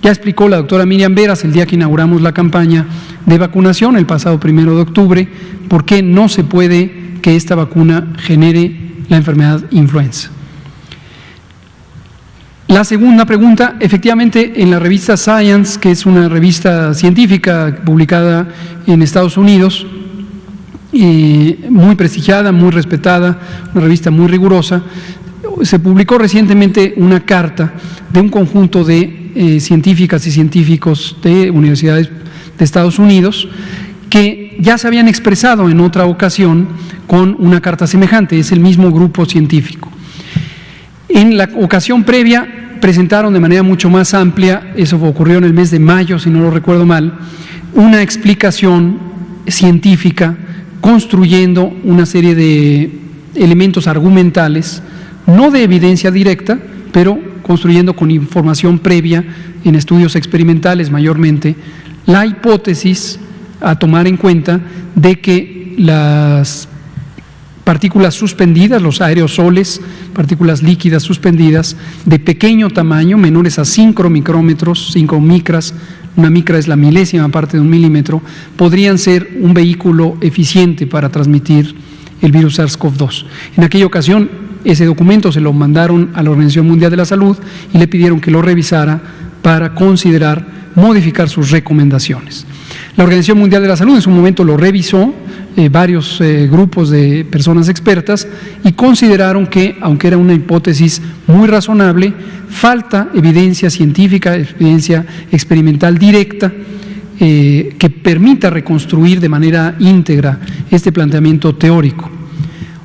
Ya explicó la doctora Miriam Veras el día que inauguramos la campaña de vacunación, el pasado 1 de octubre, por qué no se puede que esta vacuna genere la enfermedad influenza. La segunda pregunta, efectivamente, en la revista Science, que es una revista científica publicada en Estados Unidos, muy prestigiada, muy respetada, una revista muy rigurosa, se publicó recientemente una carta de un conjunto de científicas y científicos de universidades de Estados Unidos que ya se habían expresado en otra ocasión con una carta semejante, es el mismo grupo científico. En la ocasión previa presentaron de manera mucho más amplia, eso ocurrió en el mes de mayo, si no lo recuerdo mal, una explicación científica construyendo una serie de elementos argumentales, no de evidencia directa, pero construyendo con información previa en estudios experimentales mayormente, la hipótesis a tomar en cuenta de que las partículas suspendidas, los aerosoles, partículas líquidas suspendidas de pequeño tamaño, menores a 5 micrómetros, 5 micras, una micra es la milésima parte de un milímetro, podrían ser un vehículo eficiente para transmitir el virus SARS-CoV-2. En aquella ocasión, ese documento se lo mandaron a la Organización Mundial de la Salud y le pidieron que lo revisara para considerar modificar sus recomendaciones. La Organización Mundial de la Salud en su momento lo revisó, varios grupos de personas expertas, y consideraron que, aunque era una hipótesis muy razonable, falta evidencia científica, evidencia experimental directa que permita reconstruir de manera íntegra este planteamiento teórico.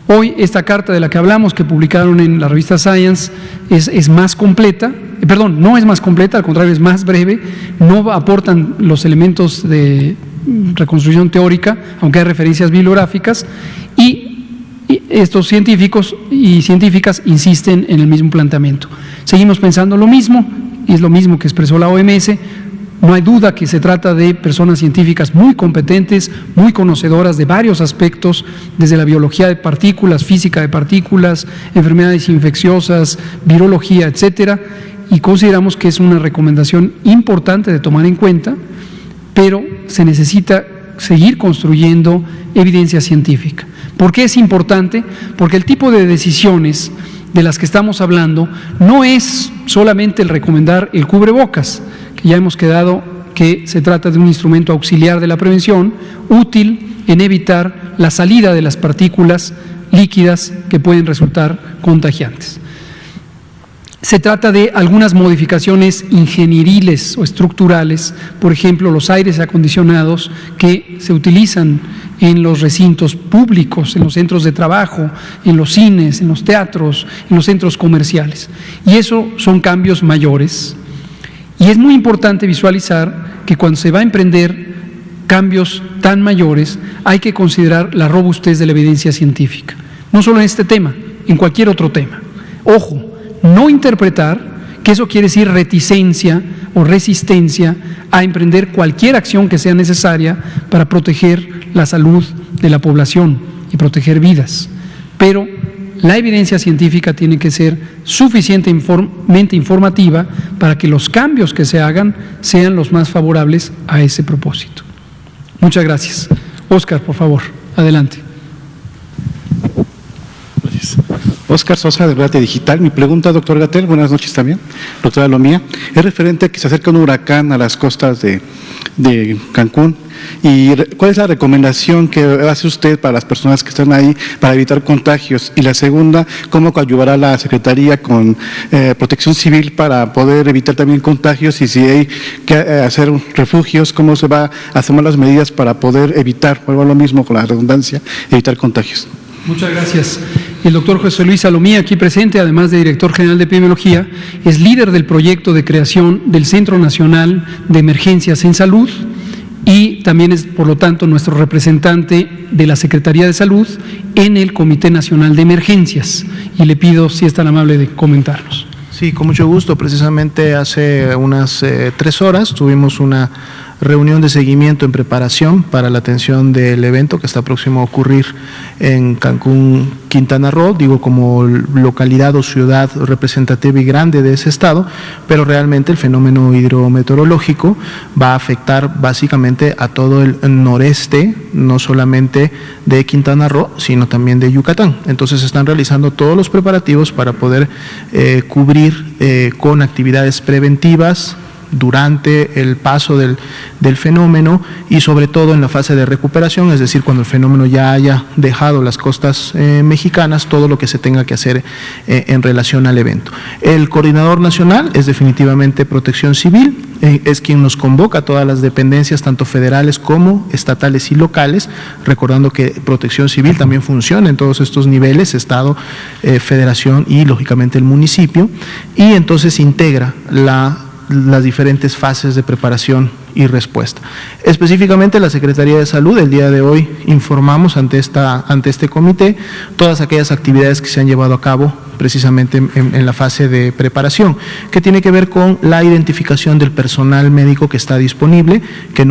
Hoy esta carta de la que hablamos, que publicaron en la revista Science, es más completa, no es más completa, al contrario es más breve, no aportan los elementos de reconstrucción teórica, aunque hay referencias bibliográficas, y estos científicos y científicas insisten en el mismo planteamiento. Seguimos pensando lo mismo, y es lo mismo que expresó la OMS. No hay duda que se trata de personas científicas muy competentes, muy conocedoras de varios aspectos, desde la biología de partículas, física de partículas, enfermedades infecciosas, virología, etcétera, y consideramos que es una recomendación importante de tomar en cuenta, pero se necesita seguir construyendo evidencia científica. ¿Por qué es importante? Porque el tipo de decisiones de las que estamos hablando no es solamente el recomendar el cubrebocas, que ya hemos quedado que se trata de un instrumento auxiliar de la prevención, útil en evitar la salida de las partículas líquidas que pueden resultar contagiantes. Se trata de algunas modificaciones ingenieriles o estructurales, por ejemplo, los aires acondicionados que se utilizan en los recintos públicos, en los centros de trabajo, en los cines, en los teatros, en los centros comerciales. Y eso son cambios mayores. Y es muy importante visualizar que cuando se va a emprender cambios tan mayores, hay que considerar la robustez de la evidencia científica. No solo en este tema, en cualquier otro tema. Ojo, no interpretar que eso quiere decir reticencia o resistencia a emprender cualquier acción que sea necesaria para proteger la salud de la población y proteger vidas. Pero la evidencia científica tiene que ser suficientemente informativa para que los cambios que se hagan sean los más favorables a ese propósito. Muchas gracias. Óscar, por favor, adelante. Gracias. Óscar Sosa, de Relate Digital. Mi pregunta, doctor Gatell, buenas noches también, doctora Lomía, es referente a que se acerca un huracán a las costas de Cancún. ¿Y cuál es la recomendación que hace usted para las personas que están ahí para evitar contagios? Y la segunda, ¿cómo coadyuvará la Secretaría con Protección Civil para poder evitar también contagios? Y si hay que hacer refugios, ¿cómo se va a tomar las medidas para poder evitar, vuelvo a lo mismo con la redundancia, evitar contagios? Muchas gracias. El doctor José Luis Salomía, aquí presente, además de director general de epidemiología, es líder del proyecto de creación del Centro Nacional de Emergencias en Salud y también es, por lo tanto, nuestro representante de la Secretaría de Salud en el Comité Nacional de Emergencias. Y le pido, si es tan amable, de comentarnos. Sí, con mucho gusto. Precisamente hace unas 3 horas tuvimos una reunión de seguimiento en preparación para la atención del evento que está próximo a ocurrir en Cancún, Quintana Roo, digo como localidad o ciudad representativa y grande de ese estado, pero realmente el fenómeno hidrometeorológico va a afectar básicamente a todo el noreste, no solamente de Quintana Roo, sino también de Yucatán. Entonces se están realizando todos los preparativos para poder cubrir con actividades preventivas durante el paso del fenómeno y sobre todo en la fase de recuperación, es decir, cuando el fenómeno ya haya dejado las costas mexicanas, todo lo que se tenga que hacer en relación al evento. El coordinador nacional es definitivamente Protección Civil, es quien nos convoca a todas las dependencias, tanto federales como estatales y locales, recordando que Protección Civil también funciona en todos estos niveles, Estado, Federación y lógicamente el municipio, y entonces integra las diferentes fases de preparación y respuesta. Específicamente la Secretaría de Salud, el día de hoy informamos ante este comité todas aquellas actividades que se han llevado a cabo precisamente en la fase de preparación, que tiene que ver con la identificación del personal médico que está disponible, que en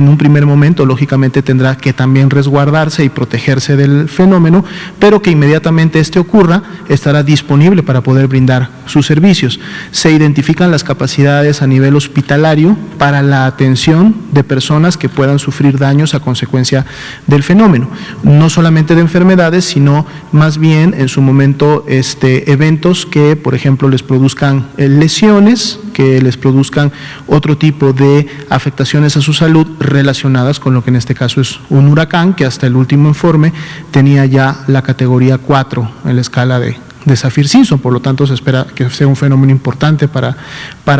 un primer momento lógicamente tendrá que también resguardarse y protegerse del fenómeno, pero que inmediatamente este ocurra estará disponible para poder brindar sus servicios. Se identifican las capacidades a nivel hospitalario para la atención de personas que puedan sufrir daños a consecuencia del fenómeno, no solamente de enfermedades, sino más bien en su momento eventos que, por ejemplo, les produzcan lesiones, que les produzcan otro tipo de afectaciones a su salud relacionadas con lo que en este caso es un huracán, que hasta el último informe tenía ya la categoría 4 en la escala de Saffir-Simpson, por lo tanto se espera que sea un fenómeno importante para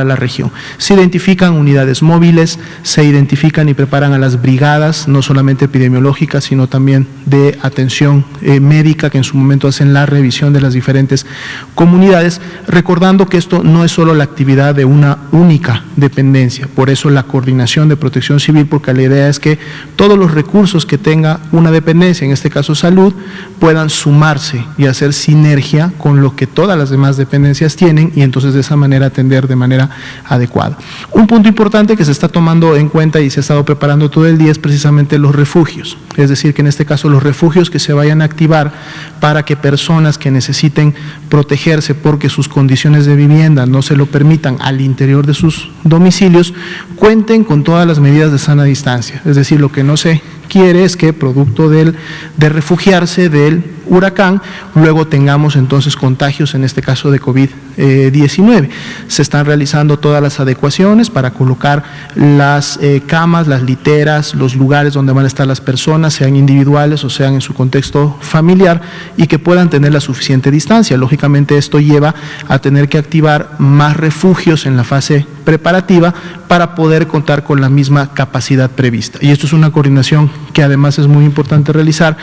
la región. Se identifican unidades móviles, se identifican y preparan a las brigadas, no solamente epidemiológicas, sino también de atención médica, que en su momento hacen la revisión de las diferentes comunidades, recordando que esto no es solo la actividad de una única dependencia, por eso la coordinación de Protección Civil, porque la idea es que todos los recursos que tenga una dependencia, en este caso salud, puedan sumarse y hacer sinergia con lo que todas las demás dependencias tienen y entonces de esa manera atender de manera adecuada. Un punto importante que se está tomando en cuenta y se ha estado preparando todo el día es precisamente los refugios, es decir, que en este caso los refugios que se vayan a activar para que personas que necesiten protegerse porque sus condiciones de vivienda no se lo permitan al interior de sus domicilios, cuenten con todas las medidas de sana distancia, es decir, lo que no se quiere es que producto de refugiarse del huracán, luego tengamos entonces contagios, en este caso de COVID-19. Se están realizando todas las adecuaciones para colocar las camas, las literas, los lugares donde van a estar las personas, sean individuales o sean en su contexto familiar, y que puedan tener la suficiente distancia. Lógicamente esto lleva a tener que activar más refugios en la fase preparativa para poder contar con la misma capacidad prevista. Y esto es una coordinación que además es muy importante realizar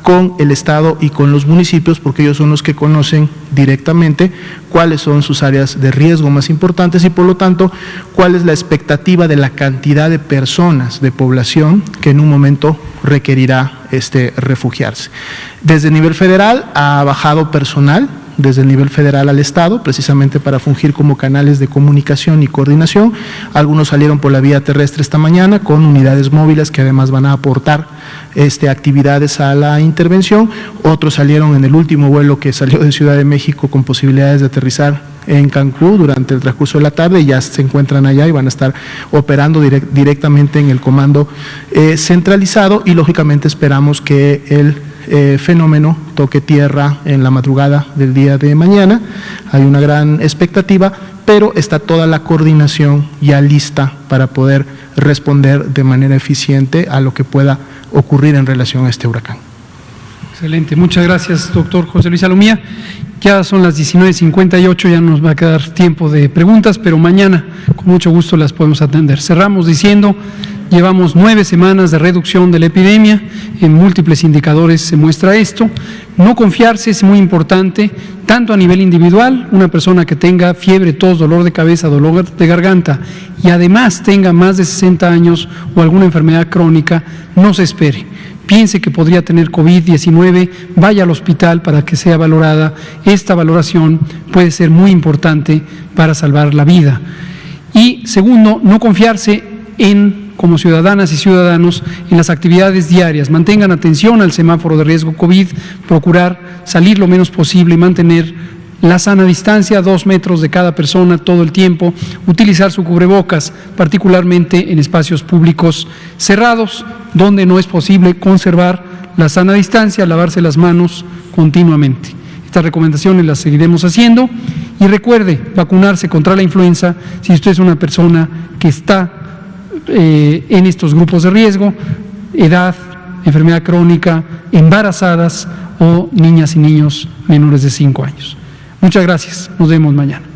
con el Estado y con los municipios, porque ellos son los que conocen directamente cuáles son sus áreas de riesgo más importantes y por lo tanto cuál es la expectativa de la cantidad de personas, de población que en un momento requerirá refugiarse. Desde el nivel federal ha bajado personal, desde el nivel federal al Estado, precisamente para fungir como canales de comunicación y coordinación. Algunos salieron por la vía terrestre esta mañana con unidades móviles que además van a aportar actividades a la intervención. Otros salieron en el último vuelo que salió de Ciudad de México con posibilidades de aterrizar en Cancún durante el transcurso de la tarde, ya se encuentran allá y van a estar operando directamente en el comando centralizado y lógicamente esperamos que el fenómeno toque tierra en la madrugada del día de mañana. Hay una gran expectativa, pero está toda la coordinación ya lista para poder responder de manera eficiente a lo que pueda ocurrir en relación a este huracán. Excelente, muchas gracias, doctor José Luis Salomía. Ya son las 19:58, ya nos va a quedar tiempo de preguntas, pero mañana con mucho gusto las podemos atender. Cerramos diciendo, llevamos 9 semanas de reducción de la epidemia, en múltiples indicadores se muestra esto. No confiarse es muy importante, tanto a nivel individual, una persona que tenga fiebre, tos, dolor de cabeza, dolor de garganta y además tenga más de 60 años o alguna enfermedad crónica, no se espere. Piense que podría tener COVID-19, vaya al hospital para que sea valorada. Esta valoración puede ser muy importante para salvar la vida. Y segundo, no confiarse en como ciudadanas y ciudadanos en las actividades diarias. Mantengan atención al semáforo de riesgo COVID, procurar salir lo menos posible y mantener la sana distancia, 2 metros de cada persona todo el tiempo, utilizar su cubrebocas, particularmente en espacios públicos cerrados, donde no es posible conservar la sana distancia, lavarse las manos continuamente. Estas recomendaciones las seguiremos haciendo y recuerde vacunarse contra la influenza si usted es una persona que está en estos grupos de riesgo, edad, enfermedad crónica, embarazadas o niñas y niños menores de 5 años. Muchas gracias. Nos vemos mañana.